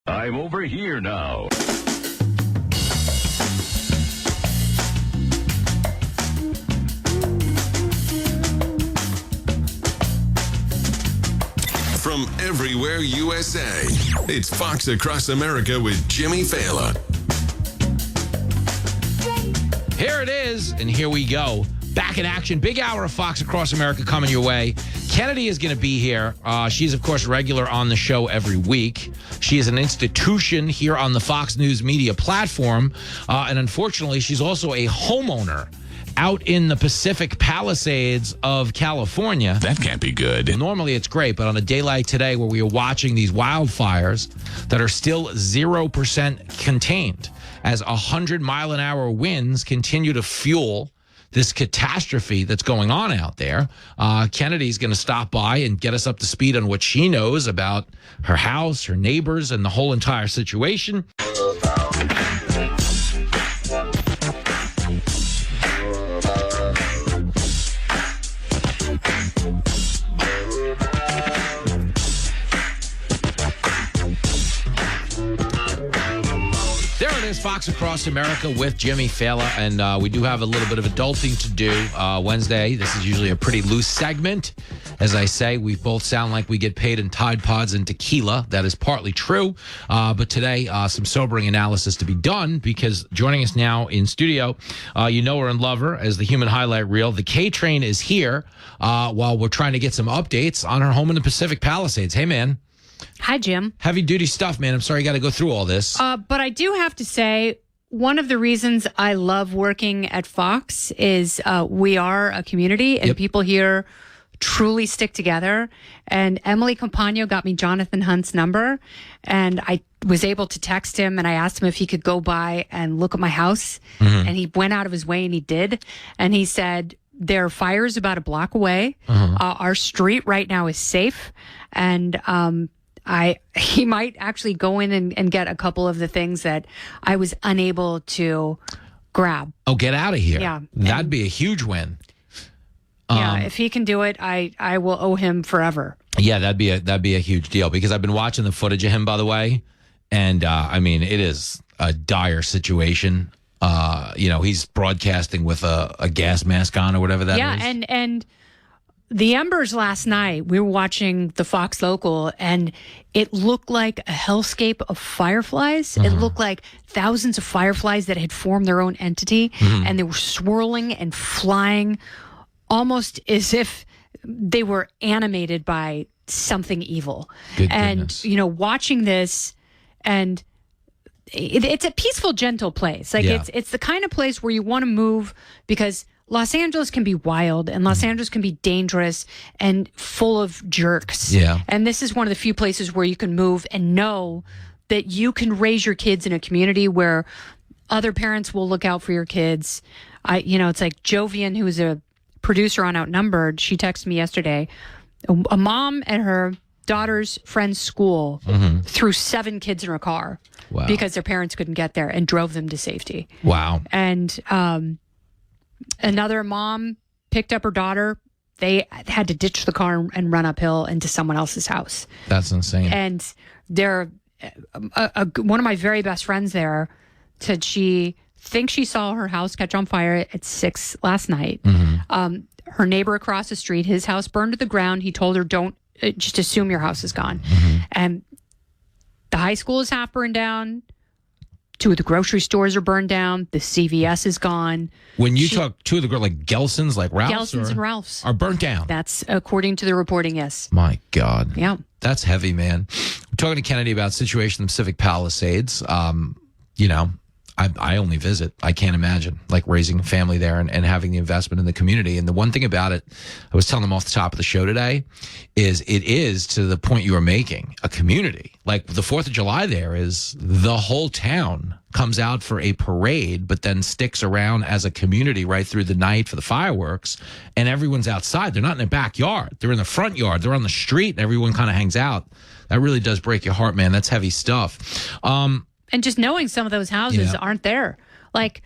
I'm over here now. From everywhere USA, it's Fox Across America with Jimmy Failla. Here it is, and here we go. Back in action. Big hour of Fox Across America coming your way. Kennedy is going to be here. She's, of course, regular on the show every week. She is an institution here on the Fox News Media platform. And unfortunately, she's also a homeowner out in the Pacific Palisades of California. That can't be good. Normally it's great, but on a day like today where we are watching these wildfires that are still 0% contained as 100-mile-an-hour winds continue to fuel this catastrophe that's going on out there. Kennedy's going to stop by and get us up to speed on what she knows about her house, her neighbors, and the whole entire situation. Fox Across America with Jimmy Failla, and we do have a little bit of adulting to do Wednesday. This is usually a pretty loose segment. As I say, we both sound like we get paid in Tide Pods and tequila. That is partly true. But today, some sobering analysis to be done, because joining us now in studio, you know her and love her as the human highlight reel. The K-Train is here while we're trying to get some updates on her home in the Pacific Palisades. Hey, man. Hi, Jim. Heavy duty stuff, man. I'm sorry you got to go through all this. But I do have to say, one of the reasons I love working at Fox is we are a community, and people here truly stick together. And Emily Campagno got me Jonathan Hunt's number, and I was able to text him, and I asked him if he could go by and look at my house. Mm-hmm. And he went out of his way, and he did. And he said, there are fires about a block away. Mm-hmm. Our street right now is safe. And he might actually go in and get a couple of the things that I was unable to grab. Oh, get out of here. Yeah. That'd be a huge win. Yeah, if he can do it, I will owe him forever. Yeah, that'd be a huge deal, because I've been watching the footage of him, by the way, and I mean, it is a dire situation. He's broadcasting with a gas mask on or whatever that is. Yeah, and the embers last night, we were watching the Fox Local, and it looked like a hellscape of fireflies. Mm-hmm. It looked like thousands of fireflies that had formed their own entity, and they were swirling and flying almost as if they were animated by something evil. Good and, goodness. Watching this, and it's a peaceful, gentle place. Like, it's the kind of place where you want to move, because Los Angeles can be wild, and Los Angeles can be dangerous and full of jerks. Yeah. And this is one of the few places where you can move and know that you can raise your kids in a community where other parents will look out for your kids. It's like Jovian, who is a producer on Outnumbered. She texted me yesterday. A mom at her daughter's friend's school threw 7 kids in her car because their parents couldn't get there, and drove them to safety. Wow. And another mom picked up her daughter. They had to ditch the car and run uphill into someone else's house. That's insane. And one of my very best friends there said she thinks she saw her house catch on fire at 6 last night. Mm-hmm. Her neighbor across the street, his house burned to the ground. He told her, don't just assume your house is gone. Mm-hmm. And the high school is half burned down. 2 of the grocery stores are burned down. The CVS is gone. When you talk 2 of the like Gelson's, like Ralph's? Gelson's and Ralph's. Are burnt down. That's according to the reporting, yes. My God. Yeah. That's heavy, man. I'm talking to Kennedy about situation in the Pacific Palisades. I only visit. I can't imagine like raising a family there and having the investment in the community. And the one thing about it, I was telling them off the top of the show today, is it is, to the point you were making, a community. Like the 4th of July there is the whole town comes out for a parade, but then sticks around as a community right through the night for the fireworks. And everyone's outside. They're not in their backyard. They're in the front yard. They're on the street, and everyone kind of hangs out. That really does break your heart, man. That's heavy stuff. And just knowing some of those houses Yeah. aren't there. Like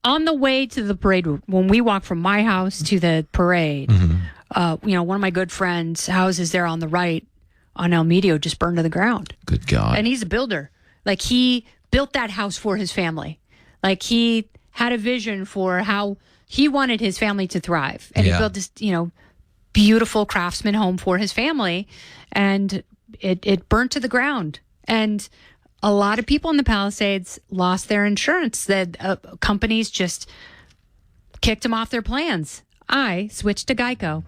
on the way to the parade, when we walk from my house to the parade, Mm-hmm. one of my good friends' houses there on the right on El Medio just burned to the ground. Good God. And he's a builder. Like he built that house for his family. Like he had a vision for how he wanted his family to thrive. And he built this, beautiful craftsman home for his family. And it burnt to the ground. And a lot of people in the Palisades lost their insurance. That companies just kicked them off their plans. I switched to GEICO.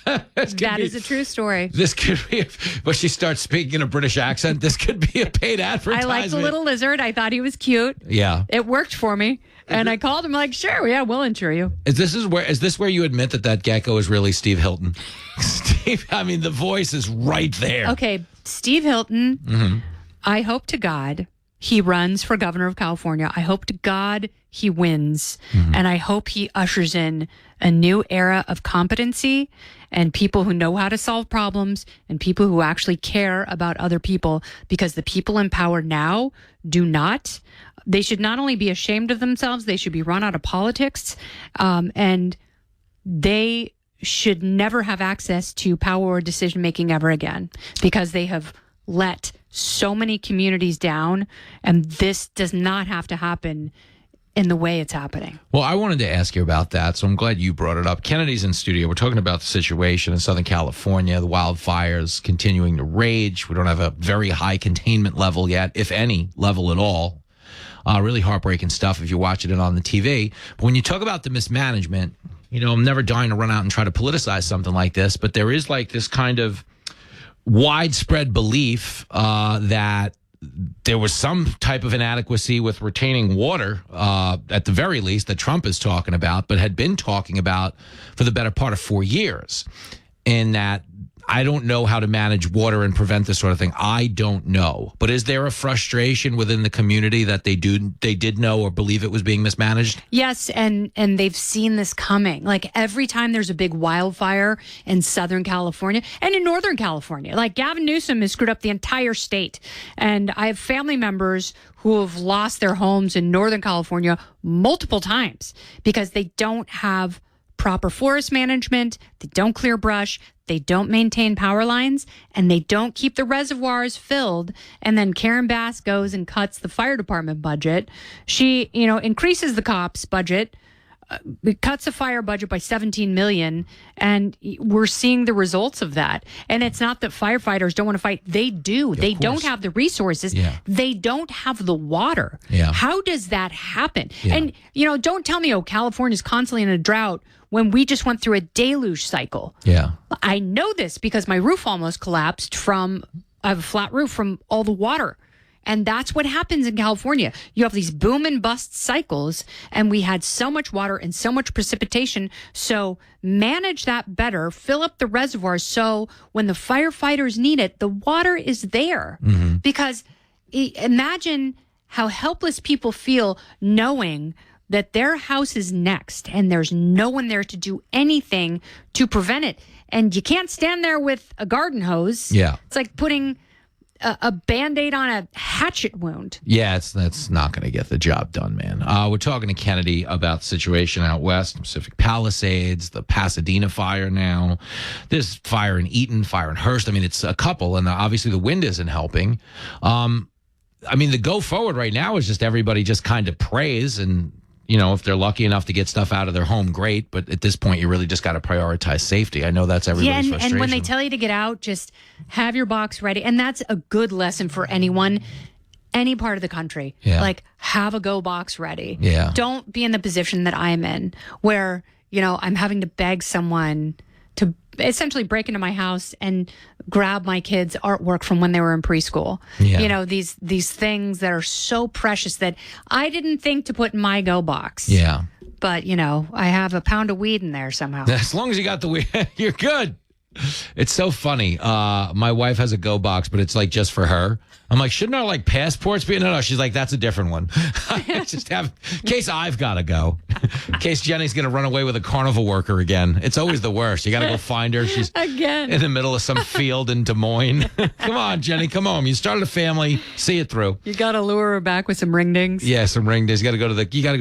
That is a true story. This could be, but she starts speaking in a British accent. This could be a paid I advertisement. like the little lizard. I thought he was cute. Yeah. It worked for me. And I called him like, sure, yeah, we'll insure you. Is this where you admit that gecko is really Steve Hilton? Steve, I mean, the voice is right there. Okay, Steve Hilton, I hope to God he runs for governor of California. I hope to God he wins. And I hope he ushers in a new era of competency and people who know how to solve problems and people who actually care about other people, because the people in power now do not. They should not only be ashamed of themselves, they should be run out of politics. And they should never have access to power or decision making ever again, because they have let so many communities down, and this does not have to happen in the way it's happening. Well, I wanted to ask you about that, so I'm glad you brought it up. Kennedy's in studio. We're talking about the situation in Southern California, the wildfires continuing to rage. We don't have a very high containment level yet, if any level at all. Really heartbreaking stuff if you're watching it on the TV. But when you talk about the mismanagement, I'm never dying to run out and try to politicize something like this, but there is like this kind of widespread belief that there was some type of inadequacy with retaining water, at the very least, that Trump is talking about, but had been talking about for the better part of 4 years. And that I don't know how to manage water and prevent this sort of thing. I don't know. But is there a frustration within the community that they did know or believe it was being mismanaged? Yes, and they've seen this coming. Like every time there's a big wildfire in Southern California and in Northern California, like Gavin Newsom has screwed up the entire state. And I have family members who have lost their homes in Northern California multiple times because they don't have proper forest management, they don't clear brush, they don't maintain power lines, and they don't keep the reservoirs filled. And then Karen Bass goes and cuts the fire department budget. She, increases the cops budget, cuts the fire budget by $17 million, and we're seeing the results of that. And it's not that firefighters don't want to fight. They do. They don't have the resources. Yeah. They don't have the water. Yeah. How does that happen? Yeah. And, don't tell me, California's constantly in a drought when we just went through a deluge cycle. Yeah. I know this because my roof almost collapsed I have a flat roof from all the water. And that's what happens in California. You have these boom and bust cycles, and we had so much water and so much precipitation. So manage that better, fill up the reservoirs so when the firefighters need it, the water is there. Because imagine how helpless people feel knowing that their house is next and there's no one there to do anything to prevent it. And you can't stand there with a garden hose. Yeah. It's like putting a Band-Aid on a hatchet wound. Yeah, that's not going to get the job done, man. We're talking to Kennedy about the situation out west, Pacific Palisades, the Pasadena fire now. There's fire in Eaton, fire in Hearst. I mean, it's a couple, and obviously the wind isn't helping. The go forward right now is just everybody just kind of prays, and if they're lucky enough to get stuff out of their home, great. But at this point, you really just got to prioritize safety. I know that's everybody's frustration. And when they tell you to get out, just have your box ready. And that's a good lesson for anyone, any part of the country. Yeah. Like, have a go box ready. Yeah. Don't be in the position that I'm in, where, I'm having to beg someone to essentially break into my house and grab my kids' artwork from when they were in preschool. Yeah. These things that are so precious that I didn't think to put in my go box. Yeah. But, I have a pound of weed in there somehow. As long as you got the weed, you're good. It's so funny. My wife has a Go box, but it's like just for her. I'm like, shouldn't our like passports be? No. She's like, that's a different one. Just have, in case I've got to go. In case Jenny's going to run away with a carnival worker again. It's always the worst. You got to go find her. She's Again. in the middle of some field in Des Moines. Come on, Jenny, come home. You started a family. See it through. You got to lure her back with some ring dings. Yeah, some ring days. You got to go to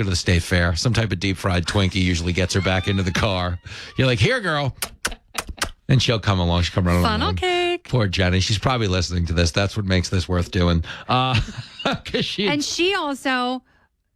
the state fair. Some type of deep fried Twinkie usually gets her back into the car. You're like, here, girl. And she'll come along. She'll come running along. Funnel cake. Poor Jenny. She's probably listening to this. That's what makes this worth doing. And she also,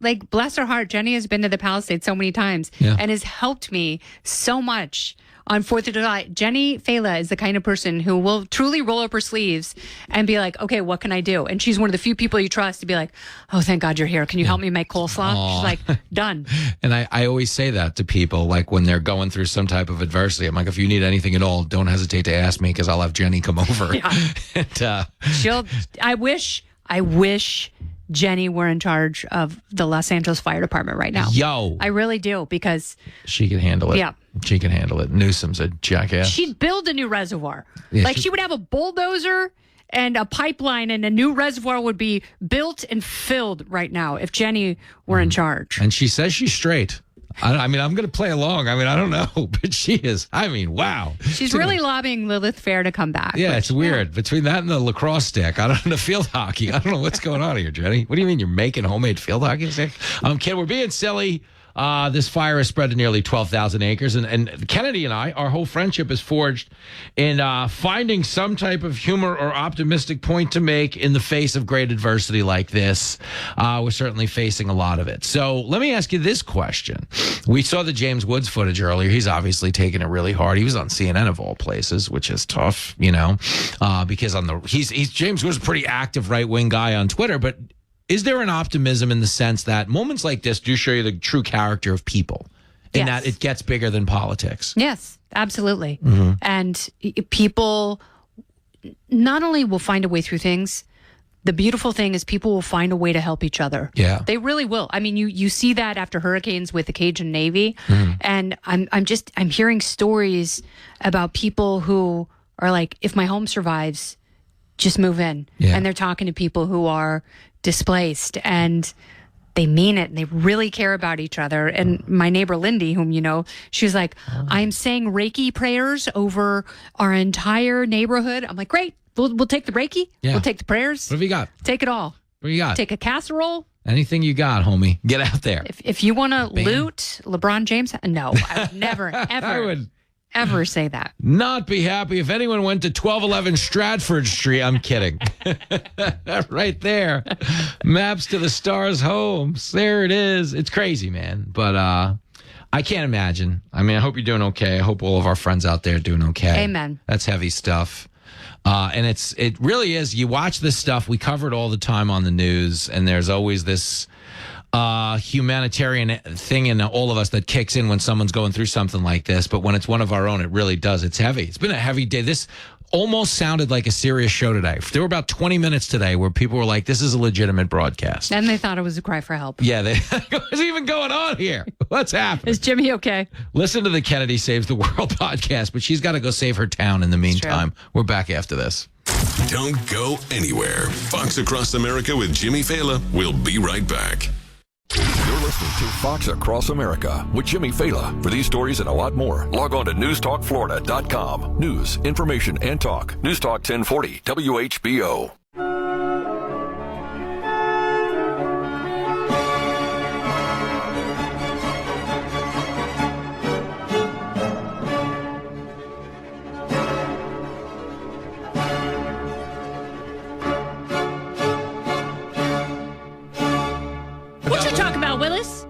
like, bless her heart, Jenny has been to the Palisades so many times and has helped me so much on 4th of July. Jimmy Failla is the kind of person who will truly roll up her sleeves and be like, okay, what can I do? And she's one of the few people you trust to be like, oh, thank God you're here. Can you help me make coleslaw? Aww. She's like, done. And I always say that to people, like when they're going through some type of adversity. I'm like, if you need anything at all, don't hesitate to ask me because I'll have Jenny come over. Yeah. And, I wish Jenny were in charge of the Los Angeles Fire Department right now. Yo. I really do, because she can handle it. Yeah. She can handle it. Newsom's a jackass. she'd build a new reservoir. Yeah, like she would have a bulldozer and a pipeline, and a new reservoir would be built and filled right now if Jenny were in charge. And she says she's straight. I mean, I'm going to play along. I mean, I don't know, but she is. I mean, wow. She's really lobbying Lilith Fair to come back. Yeah, which, it's weird. Between that and the lacrosse stick, I don't know, the field hockey. I don't know what's going on here, Jenny. What do you mean you're making homemade field hockey stick? I'm kidding. We're being silly. This fire has spread to nearly 12,000 acres. And Kennedy and I, our whole friendship is forged in finding some type of humor or optimistic point to make in the face of great adversity like this. We're certainly facing a lot of it. So let me ask you this question. We saw the James Woods footage earlier. He's obviously taking it really hard. He was on CNN of all places, which is tough, you know, because he's James Woods is a pretty active right-wing guy on Twitter, but is there an optimism in the sense that moments like this do show you the true character of people in that it gets bigger than politics? Yes, absolutely. Mm-hmm. And people not only will find a way through things, the beautiful thing is people will find a way to help each other. Yeah. They really will. I mean, you see that after hurricanes with the Cajun Navy. Mm-hmm. And I'm hearing stories about people who are like, if my home survives, just move in. Yeah. And they're talking to people who are displaced, and they mean it, and they really care about each other. And my neighbor Lindy, whom you know, she was like, I'm saying Reiki prayers over our entire neighborhood. I'm like, great, we'll take the Reiki, we'll take the prayers. What have you got? Take it all. What do you got? Take a casserole. Anything you got, homie. Get out there. If you want to loot LeBron James, no, I would never, ever. Ever say that. Not be happy if anyone went to 1211 Stratford Street. I'm kidding. Right there. Maps to the stars' homes. There it is. It's crazy, man. But I can't imagine. I mean, I hope you're doing okay. I hope all of our friends out there are doing okay. Amen. That's heavy stuff. And it really is. You watch this stuff. We cover it all the time on the news, and there's always this humanitarian thing in all of us that kicks in when someone's going through something like this. But when it's one of our own, it really does. It's heavy. It's been a heavy day. This almost sounded like a serious show today. There were about 20 minutes today where people were like, this is a legitimate broadcast. And they thought it was a cry for help. Yeah. What's even going on here? What's happening? Is Jimmy okay? Listen to the Kennedy Saves the World podcast, but she's got to go save her town in the meantime. We're back after this. Don't go anywhere. Fox Across America with Jimmy Failla. We'll be right back. You're listening to Fox Across America with Jimmy Failla. For these stories and a lot more, log on to newstalkflorida.com. News, information, and talk. News Talk 1040 WHBO. What you talking about, Willis?